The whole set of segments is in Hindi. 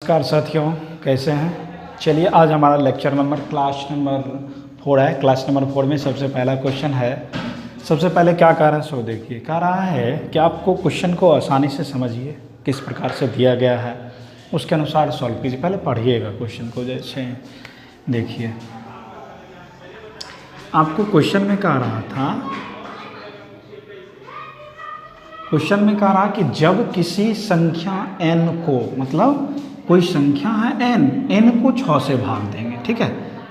नमस्कार साथियों, कैसे हैं। चलिए आज हमारा लेक्चर नंबर क्लास नंबर 4 है। क्लास नंबर 4 में सबसे पहला क्वेश्चन है। सबसे पहले क्या कह रहा है सो देखिए, कह रहा है कि आपको क्वेश्चन को आसानी से समझिए, किस प्रकार से दिया गया है उसके अनुसार सॉल्व कीजिए। पहले पढ़िएगा क्वेश्चन को। जैसे देखिए, आपको क्वेश्चन में कह रहा था, क्वेश्चन में कह रहा कि जब किसी संख्या n को, मतलब कोई संख्या है n को 6 से भाग देंगे, ठीक है।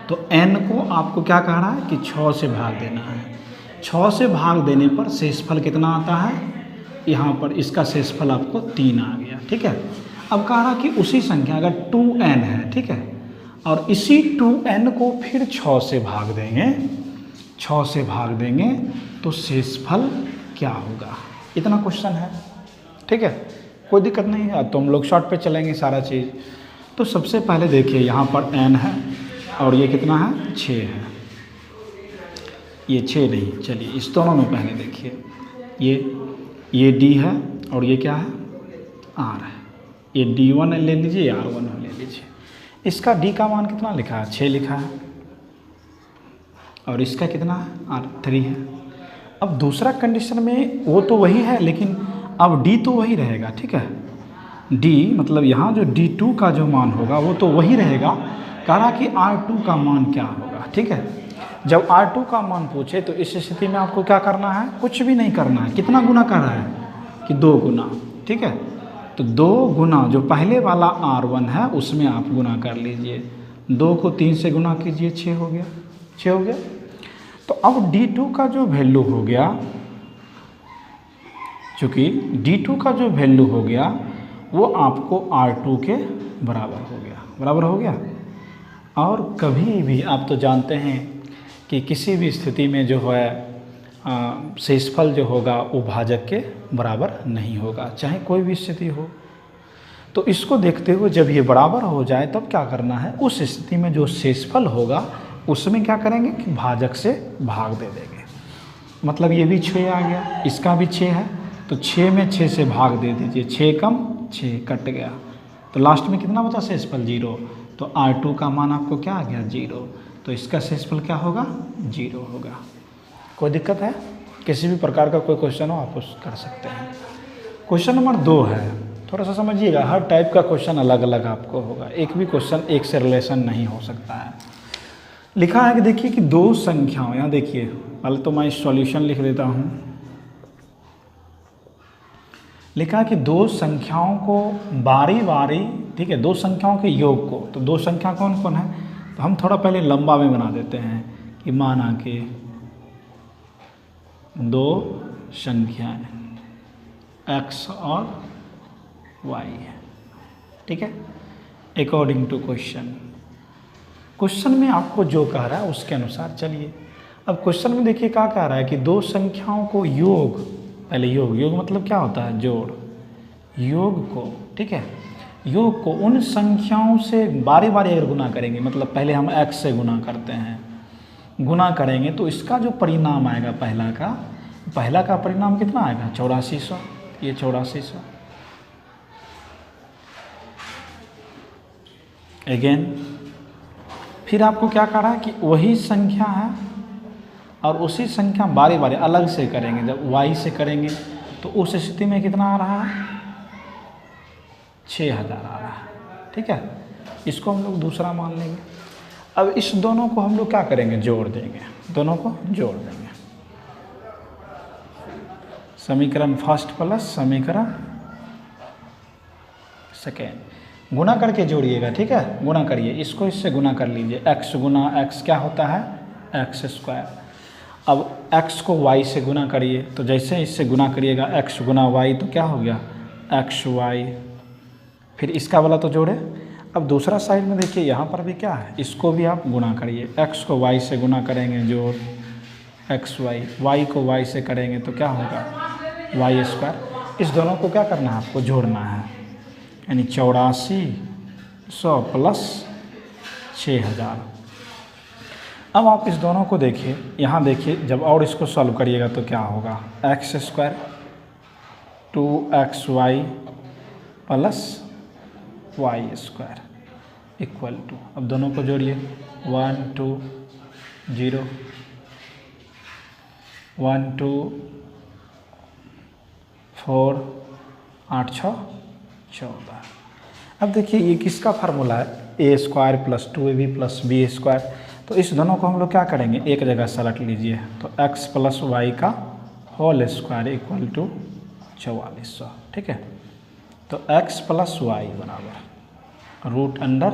तो n को आपको क्या कह रहा है कि 6 से भाग देना है। 6 से भाग देने पर शेषफल कितना आता है, यहाँ पर इसका शेषफल आपको 3 आ गया, ठीक है। अब कह रहा कि उसी संख्या अगर 2n है, ठीक है, और इसी 2n को फिर 6 से भाग देंगे, 6 से भाग देंगे तो शेषफल क्या होगा। इतना क्वेश्चन है, ठीक है, कोई दिक्कत नहीं है। तो हम लोग शॉर्ट पे चलेंगे सारा चीज़। तो सबसे पहले देखिए, यहाँ पर n है और ये कितना है, 6 है। ये 6 नहीं, चलिए इस दोनों में पहले देखिए, ये d है और ये क्या है, r है। ये d1 ले लीजिए, r1 ले लीजिए। इसका d का मान कितना लिखा है, 6 लिखा है, और इसका कितना है, r3 है। अब दूसरा कंडीशन में वो तो वही है, लेकिन अब d तो वही रहेगा, ठीक है। d मतलब यहाँ जो d2 का जो मान होगा वो तो वही रहेगा। कह रहा कि r2 का मान क्या होगा, ठीक है। जब r2 का मान पूछे तो इस स्थिति में आपको क्या करना है, कुछ भी नहीं करना है। कितना गुना कर रहा है कि 2 गुना, ठीक है। तो 2 गुना जो पहले वाला r1 है उसमें आप गुना कर लीजिए। 2 को 3 से गुना कीजिए, 6 हो गया, 6 हो गया। तो अब d2 का जो वैल्यू हो गया, चूँकि d2 का जो वैल्यू हो गया वो आपको r2 के बराबर हो गया, बराबर हो गया। और कभी भी आप तो जानते हैं कि किसी भी स्थिति में जो है शेषफल जो होगा वो भाजक के बराबर नहीं होगा, चाहे कोई भी स्थिति हो। तो इसको देखते हुए जब ये बराबर हो जाए तब क्या करना है, उस स्थिति में जो शेषफल होगा उसमें क्या करेंगे कि भाजक से भाग दे देंगे। मतलब ये भी 6 आ गया, इसका भी 6 है, तो 6 में 6 से भाग दे दीजिए। 6 कम 6 कट गया, तो लास्ट में कितना बचा, शेषफल 0। तो r2 का मान आपको क्या आ गया, 0। तो इसका शेषफल क्या होगा, 0 होगा। कोई दिक्कत है, किसी भी प्रकार का कोई क्वेश्चन हो आप उस कर सकते हैं। क्वेश्चन नंबर 2 है, थोड़ा सा समझिएगा। हर टाइप का क्वेश्चन अलग अलग आपको होगा, एक भी क्वेश्चन एक से रिलेशन नहीं हो सकता है। लिखा है कि देखिए कि 2 संख्याओं, यहाँ देखिए, पहले तो मैं सॉल्यूशन लिख देता हूँ। लिखा है कि 2 संख्याओं को बारी बारी, ठीक है, 2 संख्याओं के योग को, तो 2 संख्या कौन कौन है, तो हम थोड़ा पहले लंबा में बना देते हैं कि माना कि 2 संख्याएं x और y है, ठीक है, अकॉर्डिंग टू क्वेश्चन। क्वेश्चन में आपको जो कह रहा है उसके अनुसार चलिए। अब क्वेश्चन में देखिए क्या कह रहा है कि 2 संख्याओं को योग, पहले योग मतलब क्या होता है, जोड़। योग को, ठीक है, योग को उन संख्याओं से बारी बारी अगर गुना करेंगे, मतलब पहले हम x से गुना करते हैं, गुना करेंगे तो इसका जो परिणाम आएगा पहला का परिणाम कितना आएगा, 8400। ये 8400 अगेन। फिर आपको क्या कह रहा है कि वही संख्या है और उसी संख्या बारी बारी अलग से करेंगे। जब y से करेंगे तो उस स्थिति में कितना आ रहा है, 6000 आ रहा है, ठीक है। इसको हम लोग दूसरा मान लेंगे। अब इस दोनों को हम लोग क्या करेंगे, जोड़ देंगे, दोनों को जोड़ देंगे। समीकरण फर्स्ट प्लस समीकरण सेकेंड, गुना करके जोड़िएगा, ठीक है, गुना करिए, इसको इससे गुना कर लीजिए। x गुना x क्या होता है, x²। अब x को y से गुना करिए, तो जैसे इससे गुना करिएगा x गुना y तो क्या हो गया, xy। फिर इसका वाला तो जोड़े। अब दूसरा साइड में देखिए, यहाँ पर भी क्या है, इसको भी आप गुना करिए। x को y से गुना करेंगे, जोड़ xy, y को y से करेंगे तो क्या होगा, y²। इस दोनों को क्या करना है, आपको जोड़ना है, यानी 8400 प्लस 6000। अब आप इस दोनों को देखिए, यहाँ देखिए, जब और इसको सॉल्व करिएगा तो क्या होगा, x² 2xy plus Y square equal to, अब दोनों को जोड़िए 1 2 0 1 2 4 8 6 14। अब देखिए ये किसका फार्मूला है, A square plus 2ab plus B square. तो इस दोनों को हम लोग क्या करेंगे, एक जगह सेलेक्ट लीजिए, तो x प्लस वाई का होल स्क्वायर इक्वल टू 4400। ठीक है, तो x प्लस वाई बराबर रूट अंडर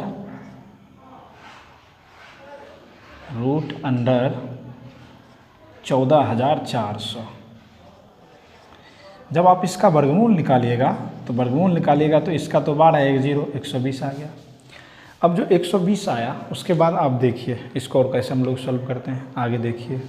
14,400। जब आप इसका वर्गमूल निकालिएगा तो इसका तो बार आएगा 0, 120 आ गया। अब जो 120 आया उसके बाद आप देखिए इसको और कैसे हम लोग सॉल्व करते हैं, आगे देखिए।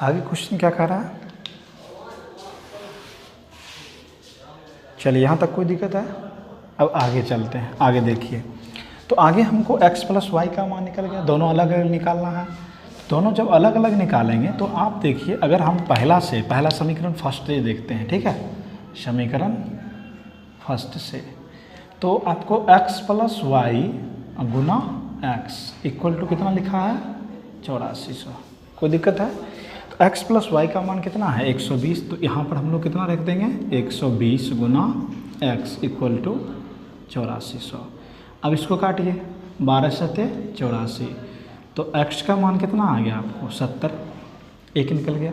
आगे क्वेश्चन क्या कह रहा है, चलिए यहाँ तक कोई दिक्कत है। अब आगे चलते हैं, आगे देखिए। तो आगे हमको x प्लस वाई का मान निकल गया, दोनों अलग अलग निकालना है। दोनों जब अलग अलग निकालेंगे तो आप देखिए, अगर हम पहला समीकरण फर्स्ट से देखते हैं, ठीक है, समीकरण फर्स्ट से, तो आपको x प्लस वाई गुना x इक्वल टू कितना लिखा है 8400। कोई दिक्कत है? तो x प्लस वाई का मान कितना है 120, तो यहाँ पर हम लोग कितना रख देंगे 120 गुना x इक्वल टू 8400। अब इसको काटिए, 12 सते 84, तो x का मान कितना आ गया आपको 70, एक निकल गया।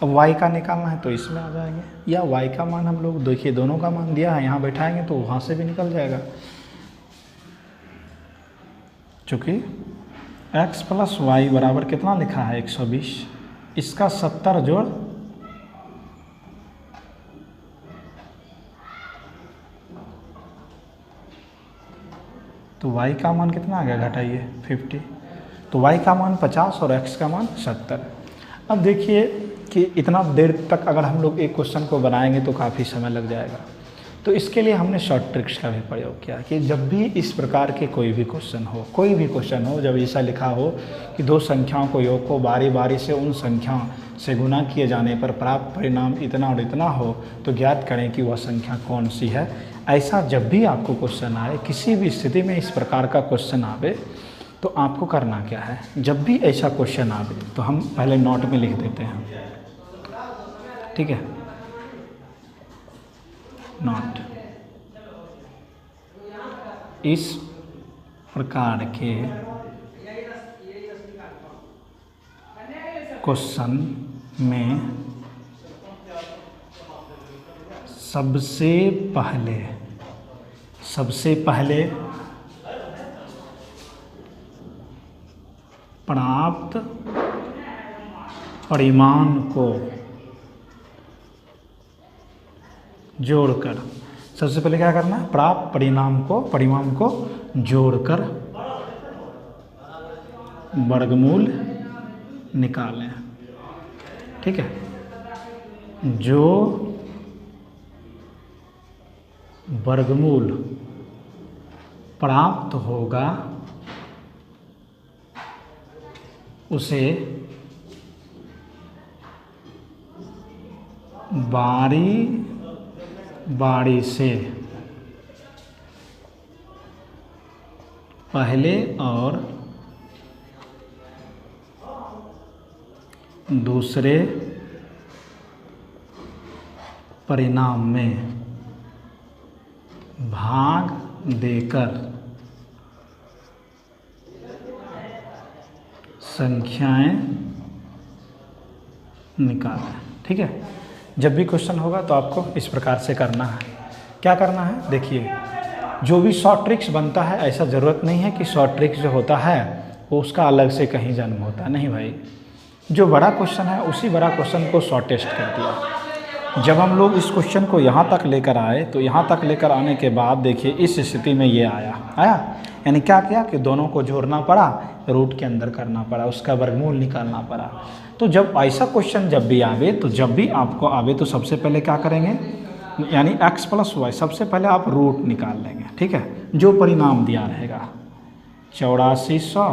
अब y का निकालना है तो इसमें आ जाएंगे, या y का मान हम लोग देखिए दोनों का मान दिया है, यहाँ बैठाएंगे तो वहाँ से भी निकल जाएगा। चूँकि x प्लस वाई बराबर कितना लिखा है 120, इसका 70 जोड़ तो y का मान कितना आ गया, घटाइए 50, तो y का मान 50 और x का मान 70। अब देखिए कि इतना देर तक अगर हम लोग एक क्वेश्चन को बनाएंगे तो काफ़ी समय लग जाएगा। तो इसके लिए हमने शॉर्ट ट्रिक्स का भी प्रयोग किया कि जब भी इस प्रकार के कोई भी क्वेश्चन हो, जब ऐसा लिखा हो कि दो संख्याओं को योग को बारी बारी से उन संख्याओं से गुना किए जाने पर प्राप्त परिणाम इतना और इतना हो, तो ज्ञात करें कि वह संख्या कौन सी है। ऐसा जब भी आपको क्वेश्चन आए, किसी भी स्थिति में इस प्रकार का क्वेश्चन आवे, तो आपको करना क्या है, जब भी ऐसा क्वेश्चन आवे तो हम पहले नोट में लिख देते हैं, ठीक है, नोट। इस प्रकार के क्वेश्चन में सबसे पहले प्राप्त परिमाण को जोड़कर, सबसे पहले क्या करना है, प्राप्त परिमाण को जोड़कर वर्गमूल निकालें, ठीक है। जो वर्गमूल प्राप्त होगा उसे बारी से पहले और दूसरे परिणाम में भाग देकर संख्याएं निकालें, ठीक है। जब भी क्वेश्चन होगा तो आपको इस प्रकार से करना है। क्या करना है, देखिए, जो भी शॉर्ट ट्रिक्स बनता है, ऐसा ज़रूरत नहीं है कि शॉर्ट ट्रिक्स जो होता है वो उसका अलग से कहीं जन्म होता है, नहीं भाई। जो बड़ा क्वेश्चन है उसी बड़ा क्वेश्चन को शॉर्टेस्ट कर दिया। जब हम लोग इस क्वेश्चन को यहाँ तक लेकर आए तो यहाँ तक लेकर आने के बाद देखिए इस स्थिति में ये आया यानी क्या किया कि दोनों को जोड़ना पड़ा, रूट के अंदर करना पड़ा, उसका वर्गमूल निकालना पड़ा। तो जब ऐसा क्वेश्चन जब भी आवे तो जब भी आपको आवे तो सबसे पहले क्या करेंगे, यानी x + y, सबसे पहले आप रूट निकाल लेंगे, ठीक है। जो परिणाम दिया रहेगा 8400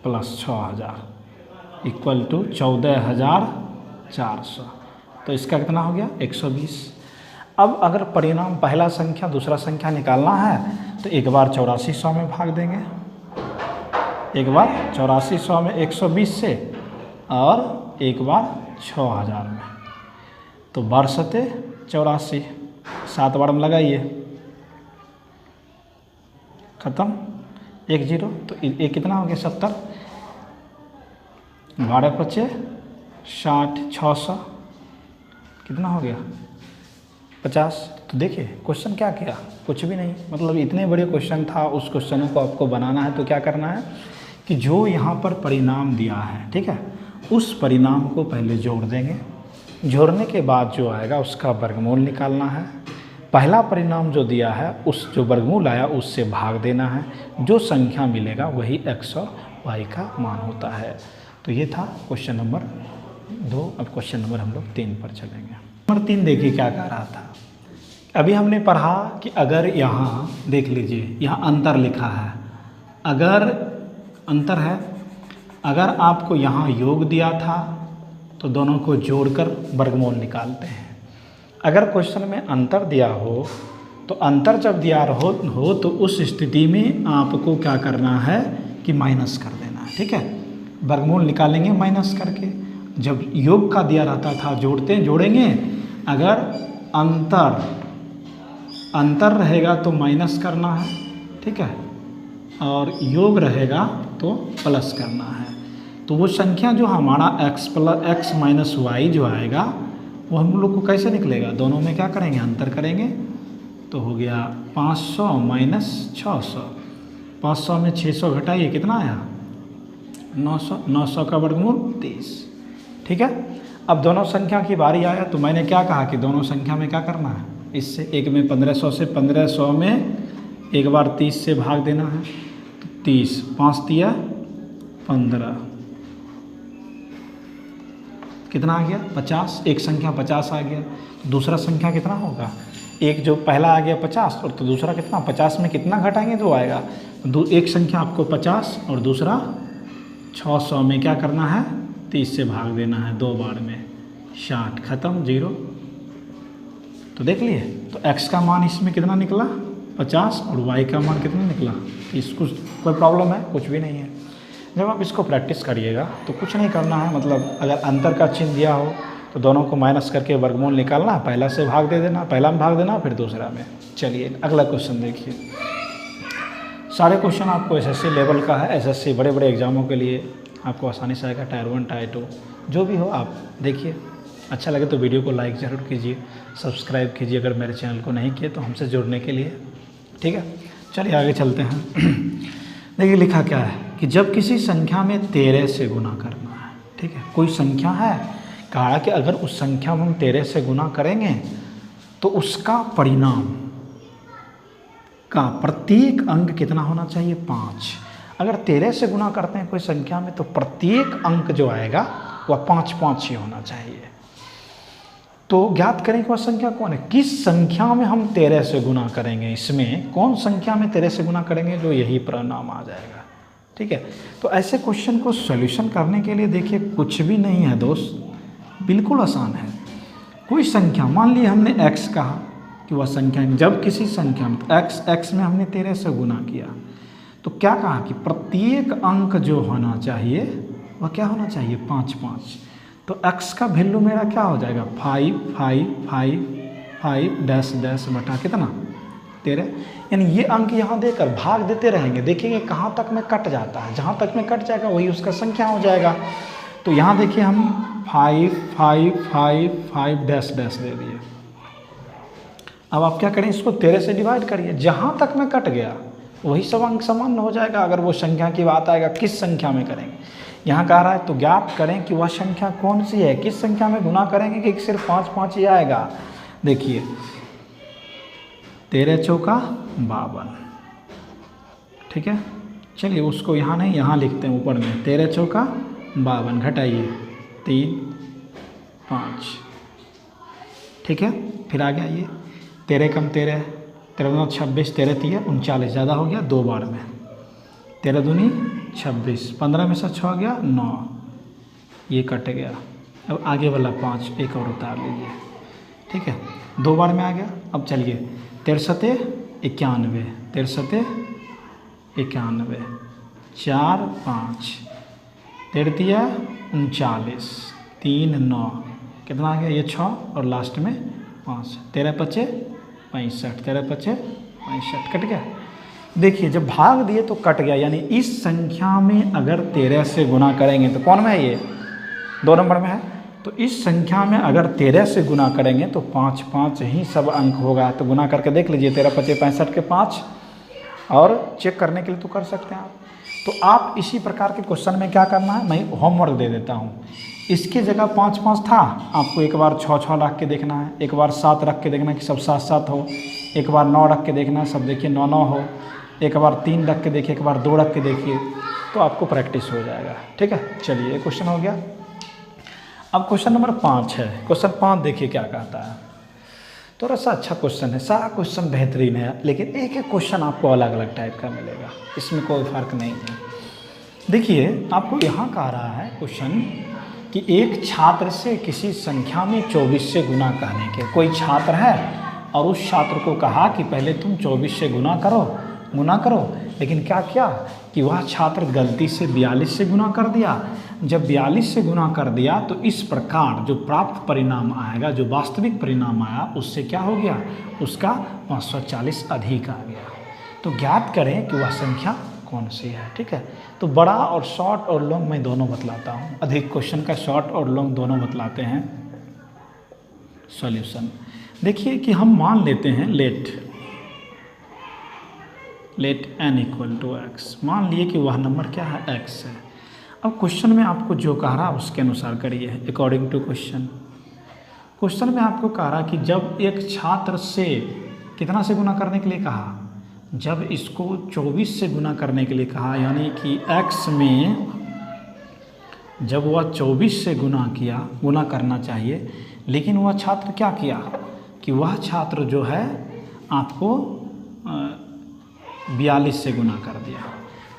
+ 6000 = 14400, तो इसका कितना हो गया 120। अब अगर परिणाम पहला संख्या दूसरा संख्या निकालना है तो एक बार 8400 में भाग देंगे, एक बार 8400 में 120 से और एक बार 6000 में, तो 1284, 7 बार में लगाइए, ख़त्म, 1 0। तो ये कितना हो गया 70, 12 × 5 60, 600 कितना हो गया 50। तो देखिए क्वेश्चन क्या किया, कुछ भी नहीं, मतलब इतने बड़े क्वेश्चन था, उस क्वेश्चन को आपको बनाना है तो क्या करना है कि जो यहाँ पर परिणाम दिया है, ठीक है, उस परिणाम को पहले जोड़ देंगे, जोड़ने के बाद जो आएगा उसका वर्गमूल निकालना है। पहला परिणाम जो दिया है उस जो वर्गमूल आया उससे भाग देना है, जो संख्या मिलेगा वही x और y का मान होता है। तो ये था क्वेश्चन नंबर 2। अब क्वेश्चन नंबर हम लोग 3 पर चलेंगे। नंबर 3 देखिए क्या कह रहा था, अभी हमने पढ़ा कि अगर यहाँ देख लीजिए यहाँ अंतर लिखा है, अगर अंतर है, अगर आपको यहाँ योग दिया था तो दोनों को जोड़कर वर्गमूल निकालते हैं। अगर क्वेश्चन में अंतर दिया हो तो अंतर जब दिया हो तो उस स्थिति में आपको क्या करना है कि माइनस कर देना है, ठीक है। वर्गमूल निकालेंगे माइनस करके, जब योग का दिया रहता था जोड़ेंगे, अगर अंतर रहेगा तो माइनस करना है, ठीक है, और योग रहेगा तो प्लस करना है। तो वो संख्या जो हमारा x - y जो आएगा वो हम लोग को कैसे निकलेगा, दोनों में क्या करेंगे अंतर करेंगे, तो हो गया 500 - 600, 500 में 600 घटाइए कितना आया 900, 900 का वर्गमूल 30, ठीक है। अब दोनों संख्या की बारी आया तो मैंने क्या कहा कि दोनों संख्या में क्या करना है, इससे एक में 1500 से 1500 में एक बार 30 से भाग देना है, तो 30, 5 दिया 15, कितना आ गया 50, एक संख्या 50 आ गया। दूसरा संख्या कितना होगा, एक जो पहला आ गया 50 और तो दूसरा कितना 50 में कितना घटाएंगे तो आएगा, एक संख्या आपको 50 और दूसरा 600 में क्या करना है 30 से भाग देना है 2 बार में, 60, ख़त्म, 0। तो देख लिए, तो x का मान इसमें कितना निकला 50 और y का मान कितना निकला 30। कोई प्रॉब्लम है, कुछ भी नहीं है। जब आप इसको प्रैक्टिस करिएगा तो कुछ नहीं करना है, मतलब अगर अंतर का चिन्ह दिया हो तो दोनों को माइनस करके वर्गमूल निकालना, पहला से भाग दे देना, पहला में भाग देना फिर दूसरा में। चलिए अगला क्वेश्चन देखिए। सारे क्वेश्चन आपको एसएससी लेवल का है, एसएससी बड़े बड़े एग्जामों के लिए आपको आसानी से आएगा, टायर 1 टायर 2 जो भी हो आप देखिए। अच्छा लगे तो वीडियो को लाइक ज़रूर कीजिए, सब्सक्राइब कीजिए अगर मेरे चैनल को नहीं किए तो हमसे जुड़ने के लिए, ठीक है। चलिए आगे चलते हैं। देखिए लिखा क्या है कि जब किसी संख्या में 13 से गुना करना है, ठीक है, कोई संख्या है, कहा कि अगर उस संख्या में हम 13 से गुना करेंगे तो उसका परिणाम का प्रत्येक अंक कितना होना चाहिए 5। अगर 13 से गुना करते हैं कोई संख्या में तो प्रत्येक अंक जो आएगा वह 5 5 ही होना चाहिए। तो ज्ञात करें कि वह संख्या कौन है, किस संख्या में हम 13 से गुना करेंगे, इसमें कौन संख्या में 13 से गुना करेंगे जो यही परिणाम आ जाएगा, ठीक है। तो ऐसे क्वेश्चन को सॉल्यूशन करने के लिए देखिए कुछ भी नहीं है दोस्त, बिल्कुल आसान है। कोई संख्या मान ली हमने x कहा कि वह संख्या, जब किसी संख्या में x में हमने 13 से गुना किया तो क्या कहा कि प्रत्येक अंक जो होना चाहिए वह क्या होना चाहिए 5 5। तो x का वैल्यू मेरा क्या हो जाएगा 5 5 5 5 डैश डैश बटा कितना 13। यानी ये अंक यहाँ देकर भाग देते रहेंगे, देखेंगे कहाँ तक में कट जाता है, जहाँ तक में कट जाएगा वही उसका संख्या हो जाएगा। तो यहाँ देखिए हम 5 5 5 5 डैश डैश दे दिए। अब आप क्या करें, इसको 13 से डिवाइड करिए, जहाँ तक में कट गया वही सब अंक समान हो जाएगा। अगर वो संख्या की बात आएगा किस संख्या में करेंगे, यहाँ कह रहा है तो ज्ञात करें कि वह संख्या कौन सी है, किस संख्या में गुना करेंगे कि सिर्फ 5 5 ही आएगा। देखिए 13 चौका 52, ठीक है। चलिए उसको यहाँ नहीं, यहाँ लिखते हैं ऊपर में 13 चौका 52, घटाइए 3 5, ठीक है। फिर आ गया ये 13 कम 13, 13 दूनी 26, 13 3 39, ज़्यादा हो गया 2 बार में, 13 दूनी 26, 15 में से 6 गया 9, ये कट गया। अब आगे वाला 5 एक और उतार लीजिए, ठीक है, 2 बार में आ गया। अब चलिए 63 91, 63 91, 4 5, 13 39, 3 9, कितना आ गया ये 6 और लास्ट में 5, 13 5 65, 13 5 65, कट गया। देखिए जब भाग दिए तो कट गया, यानी इस संख्या में अगर 13 से गुना करेंगे तो कौन में है, ये 2 नंबर में है। तो इस संख्या में अगर 13 से गुना करेंगे तो 5 5 ही सब अंक होगा। तो गुना करके देख लीजिए 13 5 65 के 5, और चेक करने के लिए तो कर सकते हैं आप। तो आप इसी प्रकार के क्वेश्चन में क्या करना है, मैं होमवर्क दे देता हूँ। इसकी जगह 5 5 था, आपको एक बार 6 6 रख के देखना है, एक बार 7 रख के देखना है कि सब 7 7 हो, एक बार 9 रख के देखना है सब देखिए 9 9 हो, एक बार 3 रख के देखिए, एक बार 2 रख के देखिए, तो आपको प्रैक्टिस हो जाएगा, ठीक है। चलिए ये क्वेश्चन हो गया। अब क्वेश्चन नंबर 5 है। क्वेश्चन 5 देखिए क्या कहता है। थोड़ा सा अच्छा क्वेश्चन है, सारा क्वेश्चन बेहतरीन है, लेकिन एक एक क्वेश्चन आपको अलग अलग टाइप का मिलेगा, इसमें कोई फ़र्क नहीं है। देखिए आपको यहाँ कह रहा है क्वेश्चन कि एक छात्र से किसी संख्या में 24 से गुना करने के, कोई छात्र है और उस छात्र को कहा कि पहले तुम 24 से गुना करो, लेकिन क्या किया कि वह छात्र गलती से 42 से गुना कर दिया। जब 42 से गुना कर दिया तो इस प्रकार जो प्राप्त परिणाम आएगा, जो वास्तविक परिणाम आया, उससे क्या हो गया, उसका 540 अधिक आ गया। तो ज्ञात करें कि वह संख्या कौन सी है, ठीक है। तो बड़ा और शॉर्ट और लॉन्ग मैं दोनों बतलाता हूँ, अधिक क्वेश्चन का शॉर्ट और लॉन्ग दोनों बतलाते हैं। सॉल्यूशन देखिए कि हम मान लेते हैं let n equal to x, मान लिए कि वह नंबर क्या है, x है। अब क्वेश्चन में आपको जो कह रहा उसके अनुसार करिए अकॉर्डिंग टू क्वेश्चन में आपको कह रहा कि जब एक छात्र से कितना से गुना करने के लिए कहा, जब इसको 24 से गुना करने के लिए कहा, यानी कि x में जब वह 24 से गुना करना चाहिए, लेकिन वह छात्र क्या किया कि वह छात्र जो है आपको 42 से गुना कर दिया।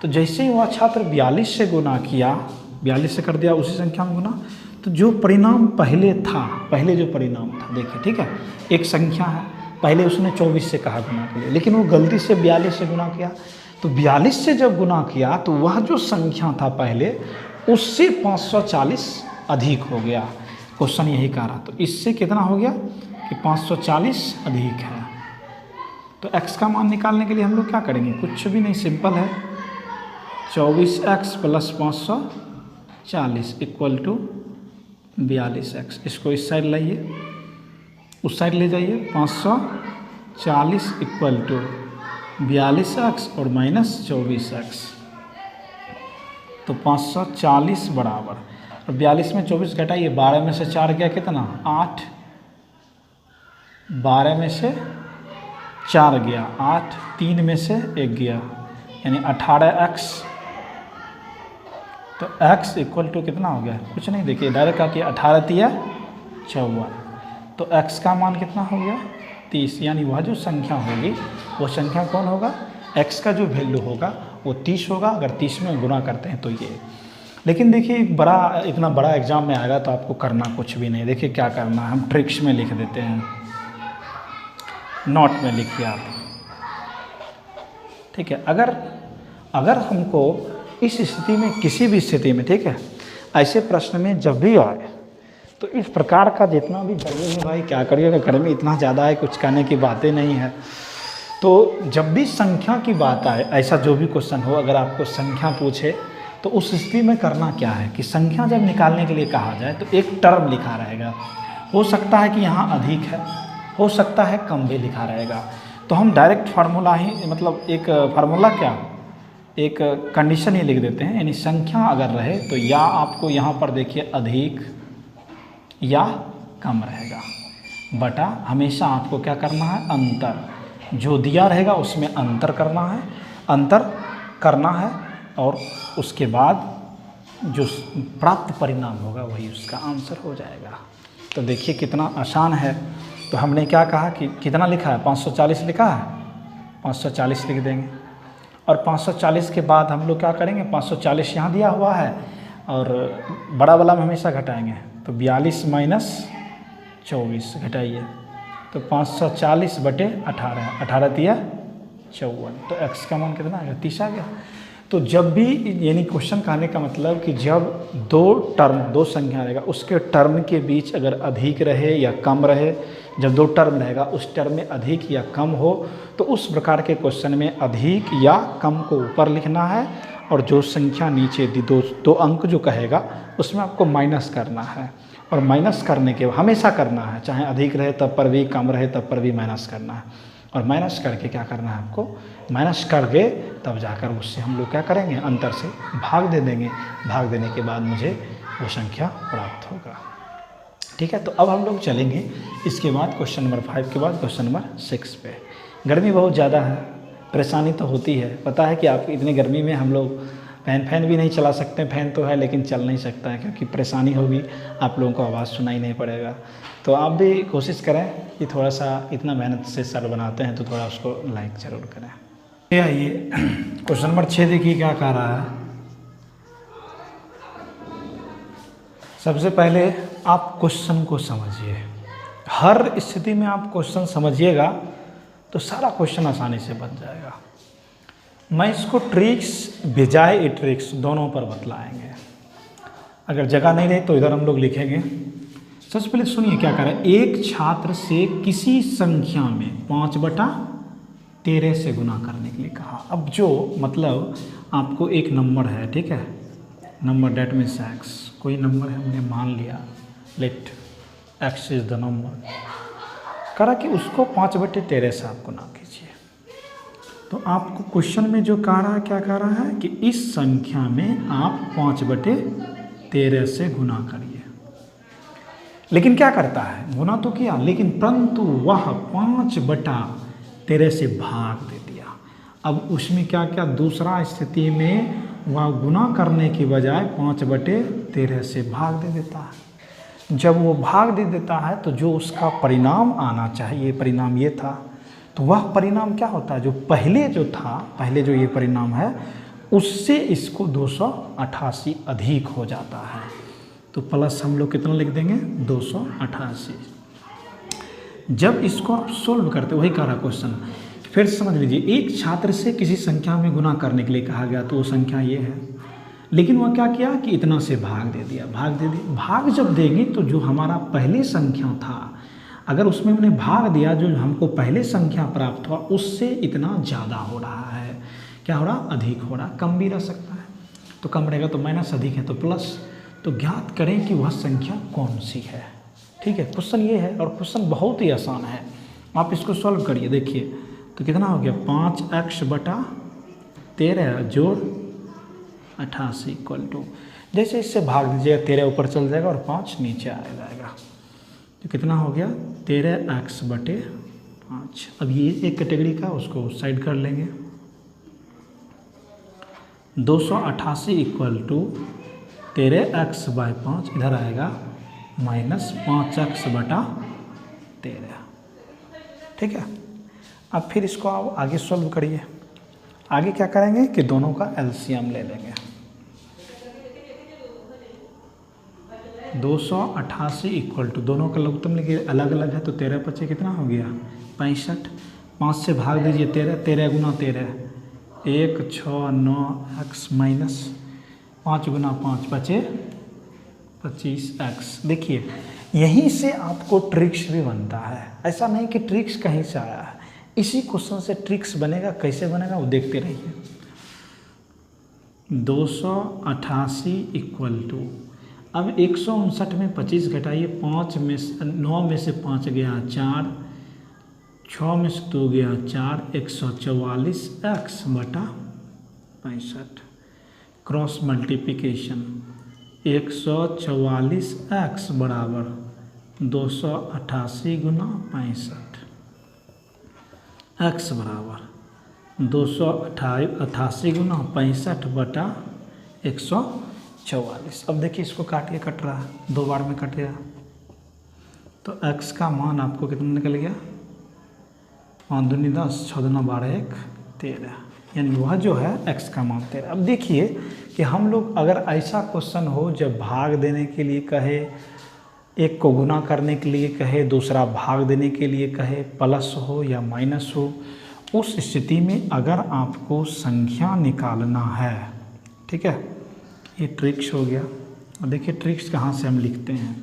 तो जैसे ही वह छात्र 42 से गुना किया, 42 से कर दिया उसी संख्या में गुना, तो जो परिणाम पहले जो परिणाम था देखिए, ठीक है, एक संख्या है, पहले उसने 24 से कहा गुना के लिए, लेकिन वो गलती से 42 से गुना किया। तो 42 से जब गुना किया तो वह जो संख्या था पहले उससे 540 अधिक हो गया। क्वेश्चन यही कह रहा, तो इससे कितना हो गया कि 540 अधिक है। तो x का मान निकालने के लिए हम लोग क्या करेंगे, कुछ भी नहीं, सिंपल है, 24x plus 540 equal to 42x। इसको इस साइड लाइए, उस साइड ले जाइए, 540 इक्वल टू 42x और माइनस 24x, तो 540 बराबर, और 42 में 24 घटाइए, 12 में से 4 गया कितना 8, 12 में से 4 गया 8, 3 में से 1 गया, यानी 18x। तो x इक्वल टू कितना हो गया, कुछ नहीं, देखिए डायरेक्ट आके 18 3 54, तो x का मान कितना हो गया 30, यानी वह जो संख्या होगी वो संख्या कौन होगा, x का जो वैल्यू होगा वो 30 होगा, अगर 30 में गुना करते हैं तो ये। लेकिन देखिए इतना बड़ा एग्जाम में आएगा तो आपको करना कुछ भी नहीं, देखिए क्या करना है, हम ट्रिक्स में लिख देते हैं, नोट में लिखिए आप, ठीक है। अगर हमको इस स्थिति में, किसी भी स्थिति में, ठीक है, ऐसे प्रश्न में जब भी आए तो इस प्रकार का जितना भी जरूरी है भाई, क्या करिएगा, गर्मी इतना ज़्यादा है, कुछ कहने की बातें नहीं है। तो जब भी संख्या की बात आए, ऐसा जो भी क्वेश्चन हो, अगर आपको संख्या पूछे तो उस स्थिति में करना क्या है कि संख्या जब निकालने के लिए कहा जाए तो एक टर्म लिखा रहेगा, हो सकता है कि यहाँ अधिक है, हो सकता है कम भी लिखा रहेगा। तो हम डायरेक्ट फार्मूला ही मतलब एक फार्मूला क्या, एक कंडीशन ही लिख देते हैं, यानी संख्या अगर रहे तो या आपको यहाँ पर देखिए अधिक या कम रहेगा, बटा हमेशा आपको क्या करना है, अंतर, जो दिया रहेगा उसमें अंतर करना है और उसके बाद जो प्राप्त परिणाम होगा वही उसका आंसर हो जाएगा। तो देखिए कितना आसान है। तो हमने क्या कहा कि कितना लिखा है, 540 लिखा है, 540 लिख देंगे और 540 के बाद हम लोग क्या करेंगे, 540 यहाँ दिया हुआ है और बड़ा वाला में हमेशा घटाएंगे, तो 42 माइनस 24 घटाइए, तो 540 बटे 18, 18 दिया 54, तो x का मान कितना आएगा, 30 आ गया। तो जब भी, यानी क्वेश्चन कहने का मतलब कि जब दो संख्या रहेगा उसके टर्म के बीच अगर अधिक रहे या कम रहे, जब दो टर्म रहेगा उस टर्म में अधिक या कम हो तो उस प्रकार के क्वेश्चन में अधिक या कम को ऊपर लिखना है और जो संख्या नीचे दो अंक जो कहेगा उसमें आपको माइनस करना है, और माइनस करने के हमेशा करना है, चाहे अधिक रहे तब पर भी, कम रहे तब पर भी माइनस करना है, और माइनस करके क्या करना है आपको, माइनस करके तब जाकर उससे हम लोग क्या करेंगे, अंतर से भाग दे देंगे, भाग देने के बाद मुझे वो संख्या प्राप्त होगा। ठीक है, तो अब हम लोग चलेंगे इसके बाद क्वेश्चन नंबर 5 के बाद क्वेश्चन नंबर 6 पे। गर्मी बहुत ज़्यादा है, परेशानी तो होती है, पता है कि आप इतनी गर्मी में हम लोग फैन भी नहीं चला सकते, फैन तो है लेकिन चल नहीं सकता है क्योंकि परेशानी होगी, आप लोगों को आवाज़ सुनाई नहीं पड़ेगा। तो आप भी कोशिश करें कि थोड़ा सा, इतना मेहनत से सर बनाते हैं तो थोड़ा उसको लाइक ज़रूर करें। आइए क्वेश्चन नंबर 6 देखिए क्या कह रहा है। सबसे पहले आप क्वेश्चन को समझिए, हर स्थिति में आप क्वेश्चन समझिएगा तो सारा क्वेश्चन आसानी से बन जाएगा। मैं इसको ट्रिक्स बजाय ट्रिक्स दोनों पर बतलाएंगे, अगर जगह नहीं रही तो इधर हम लोग लिखेंगे। सबसे पहले सुनिए क्या कर रहा है, एक छात्र से किसी संख्या में 5/13 से गुना करने के लिए कहा। अब जो मतलब आपको एक नंबर है, ठीक है, नंबर डेट मीन्स x, कोई नंबर है हमने मान लिया, let x is the number, करा कि उसको 5/13 से आप गुना कीजिए। तो आपको क्वेश्चन में जो कह रहा है, क्या कह रहा है कि इस संख्या में आप 5/13 से गुना करिए। लेकिन क्या करता है, गुना तो किया लेकिन परंतु वह 5/13 से भाग दे दिया। अब उसमें क्या क्या, दूसरा स्थिति में वह गुना करने की बजाय 5/13 से भाग दे देता है। जब वो भाग दे देता है तो जो उसका परिणाम आना चाहिए, परिणाम ये था, तो वह परिणाम क्या होता है, जो पहले जो ये परिणाम है उससे इसको 288 अधिक हो जाता है। तो प्लस हम लोग कितना लिख देंगे, 288। जब इसको आप सोल्व करते, वही कह रहा क्वेश्चन, फिर समझ लीजिए, एक छात्र से किसी संख्या में गुना करने के लिए कहा गया तो वो संख्या ये है, लेकिन वह क्या किया कि इतना से भाग दे दिया, भाग जब देंगे तो जो हमारा पहले संख्या था, अगर उसमें हमने भाग दिया, जो हमको पहले संख्या प्राप्त हुआ उससे इतना ज़्यादा हो रहा है, क्या हो रहा, अधिक हो रहा, कम भी रह सकता है, तो कम रहेगा तो माइनस, अधिक है तो प्लस। तो ज्ञात करें कि वह संख्या कौन सी है। ठीक है, क्वेश्चन ये है और क्वेश्चन बहुत ही आसान है, आप इसको सॉल्व करिए। देखिए तो कितना हो गया, 5x/13 जोड़ 88 इक्वल टू, जैसे इससे भाग दीजिएगा 13 ऊपर चल जाएगा और 5 नीचे आ जाएगा, तो कितना हो गया 13x/5। अब ये एक कैटेगरी का, उसको साइड कर लेंगे, 288 इक्वल टू 13x/5 इधर आएगा माइनस 5x/13। ठीक है, अब फिर इसको आप आगे सॉल्व करिए। आगे क्या करेंगे कि दोनों का एलसीएम ले लेंगे। 288 इक्वल टू, दोनों का लघुत्तम लेके अलग अलग है तो 13×5 कितना हो गया, 65। 5 से भाग दीजिए 13, 13 गुना 13, 1 6 9 x माइनस 5 गुना 5 बचे 25x। देखिए यहीं से आपको ट्रिक्स भी बनता है, ऐसा नहीं कि ट्रिक्स कहीं से आया है, इसी क्वेश्चन से ट्रिक्स बनेगा। कैसे बनेगा वो देखते रहिए। 288 इक्वल टू, अब 159 में 25 घटाइए, 9 में से 5 गया 4, 6 में से 2 गया 4, 144 x बटा 65। क्रॉस मल्टीप्लिकेशन 144 x बराबर 288 गुना 65। x बराबर 288 गुना 65 बटा 144। अब देखिए इसको काटिए, कट रहा है, 2 बार में कटेगा। तो x का मान आपको कितना निकल गया, 5 दूनी 10, 6 दूना 12, 1 13, यानी वह जो है x का मान 13। अब देखिए कि हम लोग अगर ऐसा क्वेश्चन हो जब भाग देने के लिए कहे, एक को गुना करने के लिए कहे, दूसरा भाग देने के लिए कहे, प्लस हो या माइनस हो, उस स्थिति में अगर आपको संख्या निकालना है, ठीक है, ये ट्रिक्स हो गया। और देखिए ट्रिक्स कहाँ से हम लिखते हैं,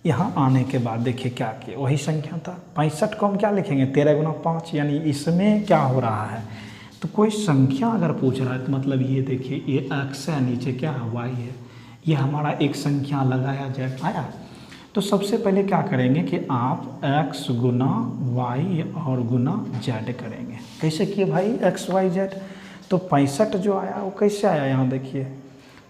यहाँ आने के बाद देखिए क्या किया, वही संख्या था 65 को हम क्या लिखेंगे, 13 गुना 5, यानी इसमें क्या हो रहा है, तो कोई संख्या अगर पूछ रहा है तो मतलब ये देखिए ये x है, नीचे क्या है y है, ये हमारा एक संख्या लगाया जाए आया। तो सबसे पहले क्या करेंगे कि आप x गुना y और गुना z करेंगे। कैसे किए भाई x y z, तो 65 जो आया वो कैसे आया, यहाँ देखिए,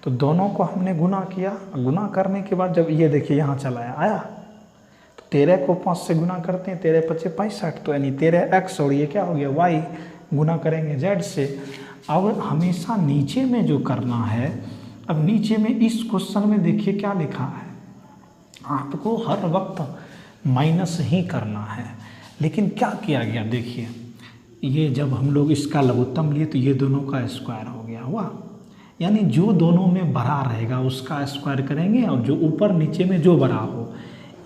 तो दोनों को हमने गुना किया, गुना करने के बाद जब ये देखिए यहाँ चला आया, तो 13 को 5 से गुना करते हैं, 13 5 65, तो यानी 13 x और ये क्या हो गया y, गुना करेंगे z से। अब हमेशा नीचे में जो करना है, अब नीचे में इस क्वेश्चन में देखिए क्या लिखा है, आपको हर वक्त माइनस ही करना है, लेकिन क्या किया गया देखिए, ये जब हम लोग इसका लघुत्तम लिए तो ये दोनों का स्क्वायर हो गया हुआ, यानी जो दोनों में बड़ा रहेगा उसका स्क्वायर करेंगे, और जो ऊपर नीचे में जो बड़ा हो,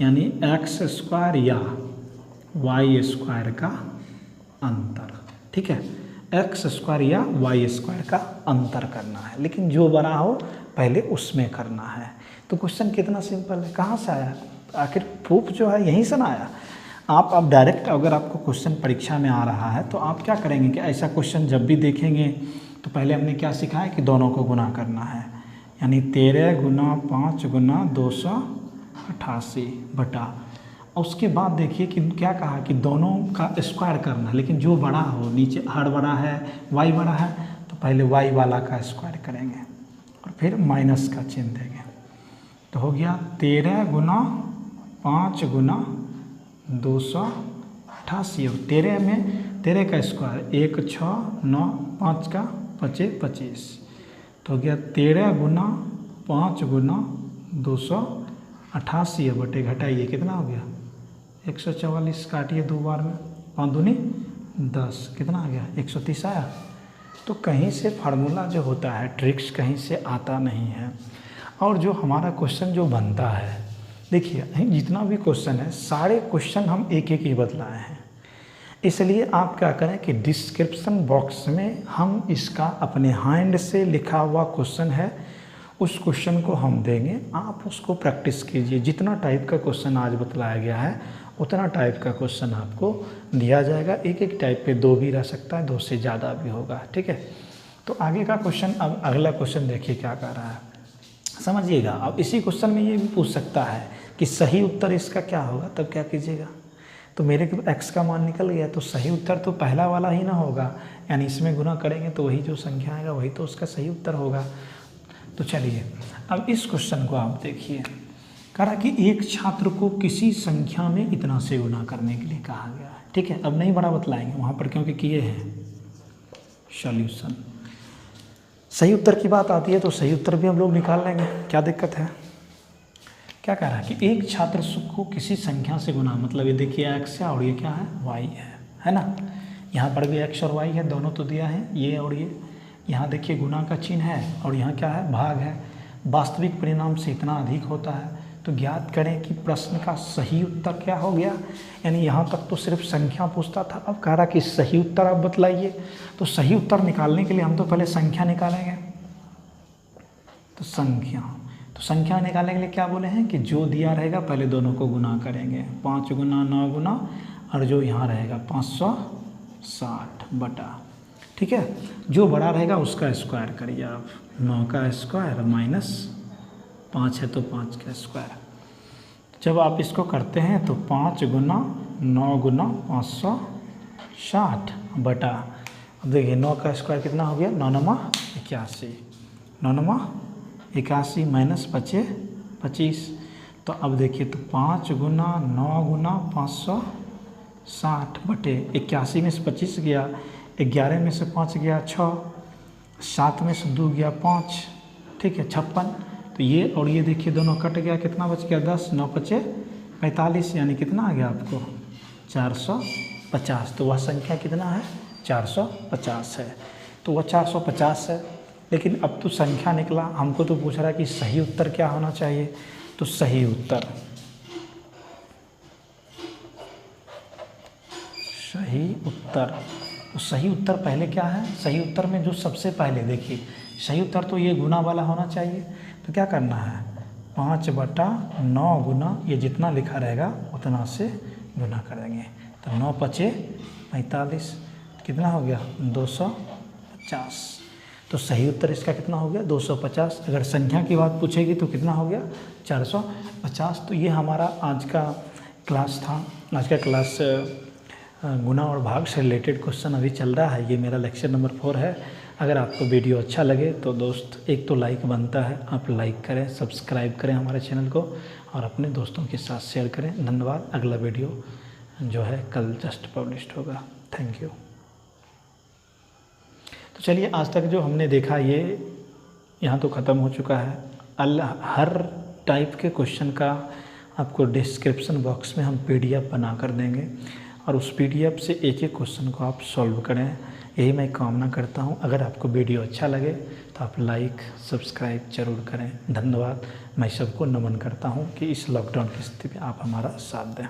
यानी x स्क्वायर या y स्क्वायर का अंतर, ठीक है, x स्क्वायर या y स्क्वायर का अंतर करना है, लेकिन जो बड़ा हो पहले उसमें करना है। तो क्वेश्चन कितना सिंपल है, कहाँ से आया, आखिर प्रूफ जो है यहीं से ना आया। आप डायरेक्ट अगर आपको क्वेश्चन परीक्षा में आ रहा है तो आप क्या करेंगे कि ऐसा क्वेश्चन जब भी देखेंगे तो पहले हमने क्या सीखा है कि दोनों को गुना करना है, यानी 13 गुना 5 गुना 288 बटा, और उसके बाद देखिए कि क्या कहा कि दोनों का स्क्वायर करना है, लेकिन जो बड़ा हो, नीचे हर बड़ा है, y बड़ा है, तो पहले y वाला का स्क्वायर करेंगे और फिर माइनस का चिन्ह देंगे। तो हो गया 13 गुना 5 गुना 288, और 13 में 13 का स्क्वायर 1 6 9 5 का 25 25, तो हो गया 13 गुना 5 गुना 288 बटे घटाइए कितना हो गया 144, काटिए 2 बार में, 5 दूनी 10, कितना आ गया 130 आया। तो कहीं से फार्मूला जो होता है, ट्रिक्स कहीं से आता नहीं है। और जो हमारा क्वेश्चन जो बनता है, देखिए जितना भी क्वेश्चन है सारे क्वेश्चन हम एक एक ही बतलाए हैं, इसलिए आप क्या करें कि डिस्क्रिप्शन बॉक्स में हम इसका अपने हैंड से लिखा हुआ क्वेश्चन है, उस क्वेश्चन को हम देंगे, आप उसको प्रैक्टिस कीजिए। जितना टाइप का क्वेश्चन आज बतलाया गया है उतना टाइप का क्वेश्चन आपको दिया जाएगा, एक एक टाइप पे 2 भी रह सकता है, 2 से ज़्यादा भी होगा, ठीक है। तो आगे का क्वेश्चन, अब अगला क्वेश्चन देखिए क्या कर रहा है, समझिएगा। अब इसी क्वेश्चन में ये भी पूछ सकता है कि सही उत्तर इसका क्या होगा, तब क्या कीजिएगा, तो मेरे के x का मान निकल गया, तो सही उत्तर तो पहला वाला ही ना होगा, यानी इसमें गुना करेंगे तो वही जो संख्या आएगा वही तो उसका सही उत्तर होगा। तो चलिए अब इस क्वेश्चन को आप देखिए, कह रहा कि एक छात्र को किसी संख्या में इतना से गुना करने के लिए कहा गया है, ठीक है। अब नहीं बड़ा बतलाएंगे वहाँ पर क्योंकि किए हैं सॉल्यूशन। सही उत्तर की बात आती है तो सही उत्तर भी हम लोग निकाल लेंगे, क्या दिक्कत है। क्या कह रहा है कि एक छात्र को किसी संख्या से गुना, मतलब ये देखिए x है और ये क्या है y है ना, यहाँ पर भी x और y है, दोनों तो दिया है, ये और ये, यहाँ देखिए गुना का चिन्ह है और यहाँ क्या है भाग है, वास्तविक परिणाम से इतना अधिक होता है। तो ज्ञात करें कि प्रश्न का सही उत्तर क्या हो गया, यानी यहाँ तक तो सिर्फ संख्या पूछता था, अब कह रहा कि सही उत्तर आप बतलाइए। तो सही उत्तर निकालने के लिए हम तो पहले संख्या निकालेंगे, तो संख्या निकालने के लिए क्या बोले हैं कि जो दिया रहेगा पहले दोनों को गुना करेंगे, 5 गुना 9 गुना, और जो यहाँ रहेगा 560 बटा, ठीक है, जो बड़ा रहेगा उसका स्क्वायर करिए आप, 9 का स्क्वायर माइनस 5 है तो 5 का स्क्वायर। जब आप इसको करते हैं तो 5 गुना 9 गुना 560 बटा, अब देखिए 9 का स्क्वायर कितना हो गया, 9 9 81, 9 9 81 माइनस 25, तो अब देखिए तो 5 गुना 9 गुना 560 बटे 81 में से 25 गया, 11 में से 5 गया 6, 7 में से 2 गया 5, ठीक है 56। तो ये और ये देखिए दोनों कट गया, कितना बच गया 10, 9 5 45, यानी कितना आ गया आपको 450। तो वह संख्या कितना है 450 है, तो वह 450 है। लेकिन अब तो संख्या निकला, हमको तो पूछ रहा है कि सही उत्तर क्या होना चाहिए। तो सही उत्तर तो सही उत्तर पहले क्या है, सही उत्तर में जो सबसे पहले देखिए सही उत्तर तो ये गुना वाला होना चाहिए। तो क्या करना है 5 बटा 9 गुना, ये जितना लिखा रहेगा उतना से गुना कर देंगे। तो 9 5 45, कितना हो गया 250। तो सही उत्तर इसका कितना हो गया 250। अगर संख्या की बात पूछेगी तो कितना हो गया 450। तो ये हमारा आज का क्लास था। आज का क्लास गुना और भाग से रिलेटेड क्वेश्चन अभी चल रहा है। ये मेरा लेक्चर नंबर 4 है। अगर आपको वीडियो अच्छा लगे तो दोस्त एक तो लाइक बनता है, आप लाइक करें, सब्सक्राइब करें हमारे चैनल को और अपने दोस्तों के साथ शेयर करें। धन्यवाद। अगला वीडियो जो है कल जस्ट पब्लिश्ड होगा। Thank you. तो चलिए आज तक जो हमने देखा ये यहाँ तो ख़त्म हो चुका है। हर टाइप के क्वेश्चन का आपको डिस्क्रिप्शन बॉक्स में हम PDF बना कर देंगे और उस PDF से एक एक क्वेश्चन को आप सॉल्व करें, यही मैं कामना करता हूँ। अगर आपको वीडियो अच्छा लगे तो आप लाइक सब्सक्राइब जरूर करें। धन्यवाद। मैं सबको नमन करता हूँ कि इस लॉकडाउन की स्थिति में आप हमारा साथ दें।